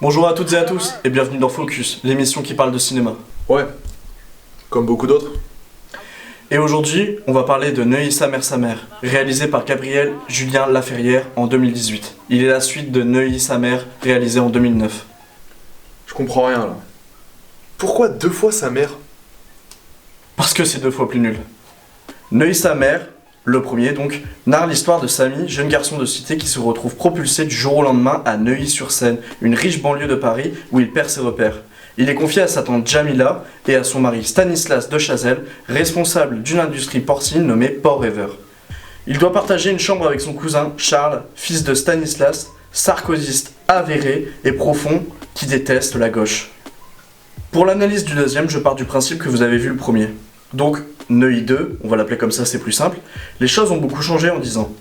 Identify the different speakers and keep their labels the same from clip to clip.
Speaker 1: Bonjour à toutes et à tous et bienvenue dans Focus, l'émission qui parle de cinéma.
Speaker 2: Ouais, comme beaucoup d'autres.
Speaker 1: Et aujourd'hui, on va parler de Neuilly sa mère, réalisé par Gabriel Julien Laferrière en 2018. Il est la suite de Neuilly sa mère, réalisé en 2009.
Speaker 2: Je comprends rien là. Pourquoi 2 fois sa mère?
Speaker 1: Parce que c'est 2 fois plus nul. Neuilly sa mère, le premier donc, narre l'histoire de Samy, jeune garçon de cité qui se retrouve propulsé du jour au lendemain à Neuilly-sur-Seine, une riche banlieue de Paris où il perd ses repères. Il est confié à sa tante Jamila et à son mari Stanislas de Chazelle, responsable d'une industrie porcine nommée Port Rêveur. Il doit partager une chambre avec son cousin Charles, fils de Stanislas, sarkozyste avéré et profond qui déteste la gauche. Pour l'analyse du deuxième, je pars du principe que vous avez vu le premier. Donc, Neuilly 2, on va l'appeler comme ça, c'est plus simple. Les choses ont beaucoup changé en 10 ans.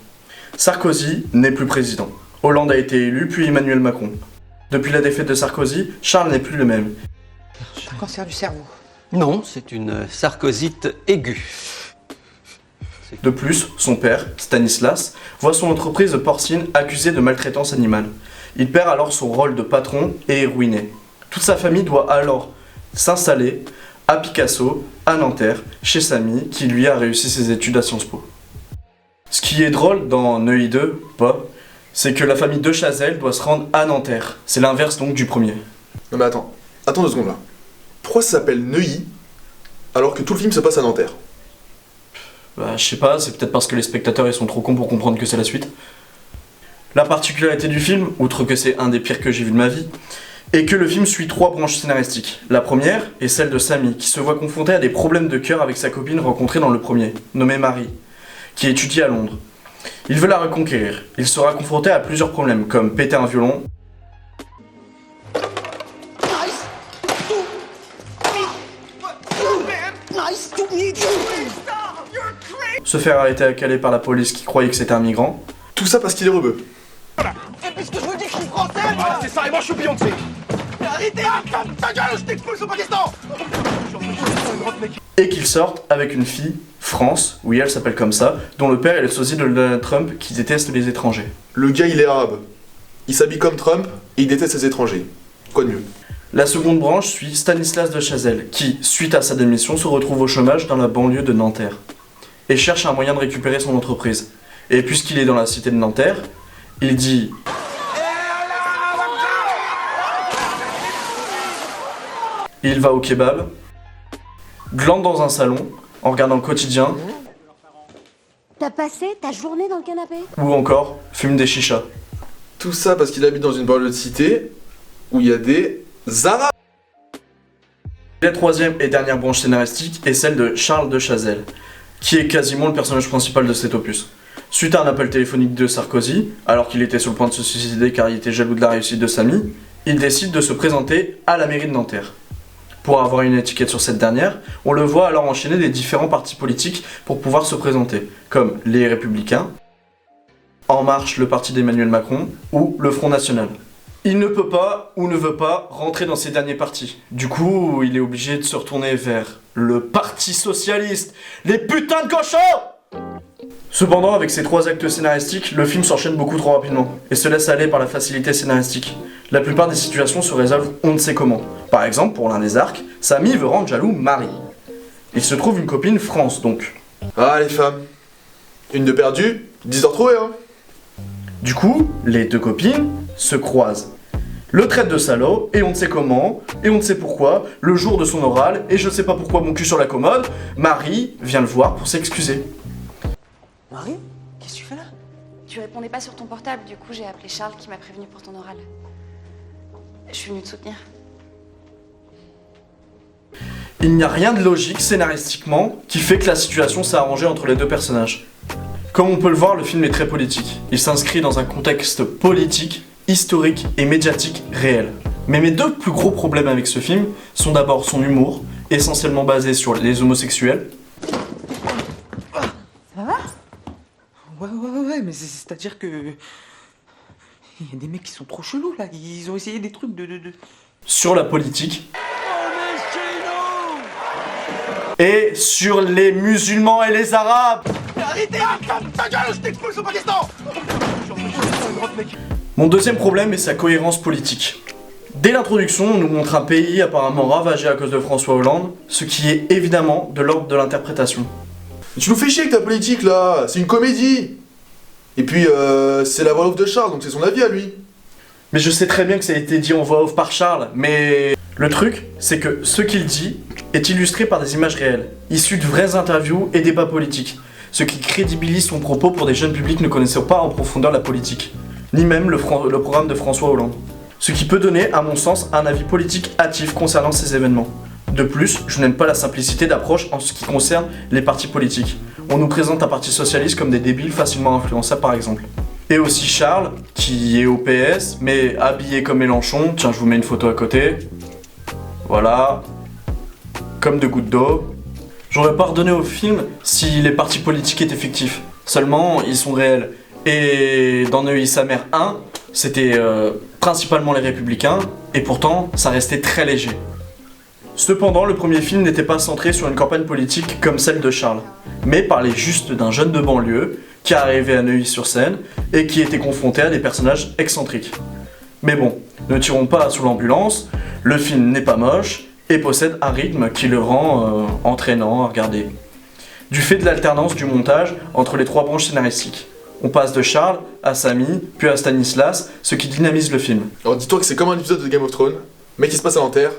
Speaker 1: Sarkozy n'est plus président. Hollande a été élu, puis Emmanuel Macron. Depuis la défaite de Sarkozy, Charles n'est plus le même.
Speaker 3: Un cancer du cerveau.
Speaker 4: Non, c'est une sarkozyte aiguë.
Speaker 1: De plus, son père, Stanislas, voit son entreprise de porcine accusée de maltraitance animale. Il perd alors son rôle de patron et est ruiné. Toute sa famille doit alors s'installer à Picasso, à Nanterre, chez Samy, qui lui a réussi ses études à Sciences Po. Ce qui est drôle dans Neuilly 2, c'est que la famille de Chazelle doit se rendre à Nanterre. C'est l'inverse donc du premier.
Speaker 2: Non mais attends 2 secondes là. Pourquoi ça s'appelle Neuilly alors que tout le film se passe à Nanterre?
Speaker 1: Je sais pas, c'est peut-être parce que les spectateurs ils sont trop cons pour comprendre que c'est la suite. La particularité du film, outre que c'est un des pires que j'ai vu de ma vie, est que le film suit 3 branches scénaristiques. La première est celle de Samy, qui se voit confronté à des problèmes de cœur avec sa copine rencontrée dans le premier, nommée Marie, qui étudie à Londres. Il veut la reconquérir. Il sera confronté à plusieurs problèmes, comme péter un violon, se faire arrêter à Calais par la police qui croyait que c'était un migrant.
Speaker 2: Tout ça parce qu'il est rebeu.
Speaker 3: Et puisque je vous dis que je suis français,
Speaker 5: Ah, c'est ça, et moi je suis Beyoncé.
Speaker 3: mais arrêtez!
Speaker 5: Ta gueule, je t'expulse au Pakistan.
Speaker 1: Et qu'il sorte avec une fille, France, oui elle s'appelle comme ça, dont le père est le sosie de Donald Trump qui déteste les étrangers.
Speaker 2: Le gars il est arabe. Il s'habille comme Trump et il déteste les étrangers. Quoi de mieux?
Speaker 1: La seconde branche suit Stanislas de Chazelle, qui, suite à sa démission, se retrouve au chômage dans la banlieue de Nanterre, et cherche un moyen de récupérer son entreprise. Et puisqu'il est dans la cité de Nanterre, il dit il va au kebab, glande dans un salon, en regardant le quotidien,
Speaker 6: T'as passé ta journée dans le canapé?
Speaker 1: ou encore fume des chichas.
Speaker 2: Tout ça parce qu'il habite dans une banlieue de cité où il y a des arabes.
Speaker 1: La troisième et dernière branche scénaristique est celle de Charles de Chazelle, qui est quasiment le personnage principal de cet opus. Suite à un appel téléphonique de Sarkozy, alors qu'il était sur le point de se suicider car il était jaloux de la réussite de Samy, il décide de se présenter à la mairie de Nanterre. Pour avoir une étiquette sur cette dernière, on le voit alors enchaîner des différents partis politiques pour pouvoir se présenter, comme les Républicains, En Marche, le parti d'Emmanuel Macron, ou le Front National. Il ne peut pas, ou ne veut pas, rentrer dans ces derniers partis. Du coup, il est obligé de se retourner vers le Parti Socialiste. Les putains de cochons! Cependant, avec ces 3 actes scénaristiques, le film s'enchaîne beaucoup trop rapidement, et se laisse aller par la facilité scénaristique. La plupart des situations se résolvent on ne sait comment. Par exemple, pour l'un des arcs, Samy veut rendre jaloux Marie. Il se trouve une copine France, donc.
Speaker 2: Ah les femmes. Une de perdue, 10 de retrouvée hein.
Speaker 1: Du coup, les 2 copines se croisent. Le traite de salaud, et on ne sait comment, et on ne sait pourquoi, le jour de son oral, et je sais pas pourquoi mon cul sur la commode, Marie vient le voir pour s'excuser.
Speaker 3: Marie? Qu'est-ce que tu fais là?
Speaker 7: Tu répondais pas sur ton portable, du coup j'ai appelé Charles qui m'a prévenu pour ton oral. Je suis venue te soutenir.
Speaker 1: Il n'y a rien de logique scénaristiquement qui fait que la situation s'est arrangée entre les 2 personnages. Comme on peut le voir, le film est très politique. Il s'inscrit dans un contexte politique, historique et médiatique réel. Mais mes 2 plus gros problèmes avec ce film sont d'abord son humour, essentiellement basé sur les homosexuels,
Speaker 3: Ouais, mais c'est-à-dire que... Il y a des mecs qui sont trop chelous là, ils ont essayé des trucs de...
Speaker 1: sur la politique, et sur les musulmans et les arabes.
Speaker 5: Arrêtez, ta gueule, je t'expulse au Pakistan.
Speaker 1: Mon deuxième problème est sa cohérence politique. Dès l'introduction, on nous montre un pays apparemment ravagé à cause de François Hollande, ce qui est évidemment de l'ordre de l'interprétation.
Speaker 2: Mais tu nous fais chier avec ta politique là, c'est une comédie. Et puis c'est la voix off de Charles, donc c'est son avis à lui.
Speaker 1: Mais je sais très bien que ça a été dit en voix off par Charles, mais le truc, c'est que ce qu'il dit est illustré par des images réelles, issues de vraies interviews et débats politiques, ce qui crédibilise son propos pour des jeunes publics ne connaissant pas en profondeur la politique, ni même le programme de François Hollande. Ce qui peut donner, à mon sens, un avis politique hâtif concernant ces événements. De plus, je n'aime pas la simplicité d'approche en ce qui concerne les partis politiques. On nous présente un parti socialiste comme des débiles facilement influençables par exemple. Et aussi Charles, qui est au PS, mais habillé comme Mélenchon, tiens je vous mets une photo à côté. Voilà. Comme de gouttes d'eau. J'aurais pardonné au film si les partis politiques étaient fictifs. Seulement, ils sont réels. Et dans Neuilly sa mère 1, c'était principalement les Républicains, et pourtant, ça restait très léger. Cependant, le premier film n'était pas centré sur une campagne politique comme celle de Charles, mais parlait juste d'un jeune de banlieue qui arrivait à Neuilly-sur-Seine et qui était confronté à des personnages excentriques. Mais bon, ne tirons pas sur l'ambulance, le film n'est pas moche et possède un rythme qui le rend entraînant à regarder. Du fait de l'alternance du montage entre les trois branches scénaristiques. On passe de Charles à Samy, puis à Stanislas, ce qui dynamise le film.
Speaker 2: Alors dis-toi que c'est comme un épisode de Game of Thrones, mais qui se passe à Nanterre,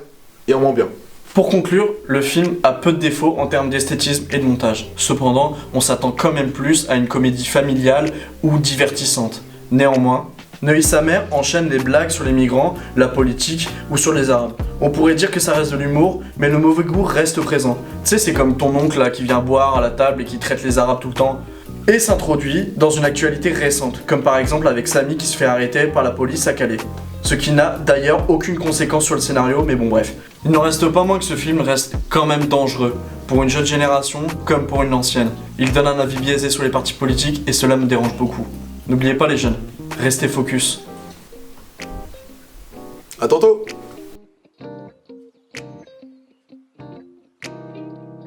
Speaker 2: et en moins bien.
Speaker 1: Pour conclure, le film a peu de défauts en termes d'esthétisme et de montage. Cependant, on s'attend quand même plus à une comédie familiale ou divertissante. Néanmoins, Neuilly sa mère enchaîne les blagues sur les migrants, la politique ou sur les Arabes. On pourrait dire que ça reste de l'humour, mais le mauvais goût reste présent. Tu sais, c'est comme ton oncle là qui vient boire à la table et qui traite les Arabes tout le temps. Et s'introduit dans une actualité récente, comme par exemple avec Samy qui se fait arrêter par la police à Calais. Ce qui n'a d'ailleurs aucune conséquence sur le scénario, mais bon bref. Il n'en reste pas moins que ce film reste quand même dangereux, pour une jeune génération comme pour une ancienne. Il donne un avis biaisé sur les partis politiques et cela me dérange beaucoup. N'oubliez pas les jeunes, restez focus.
Speaker 2: À tantôt.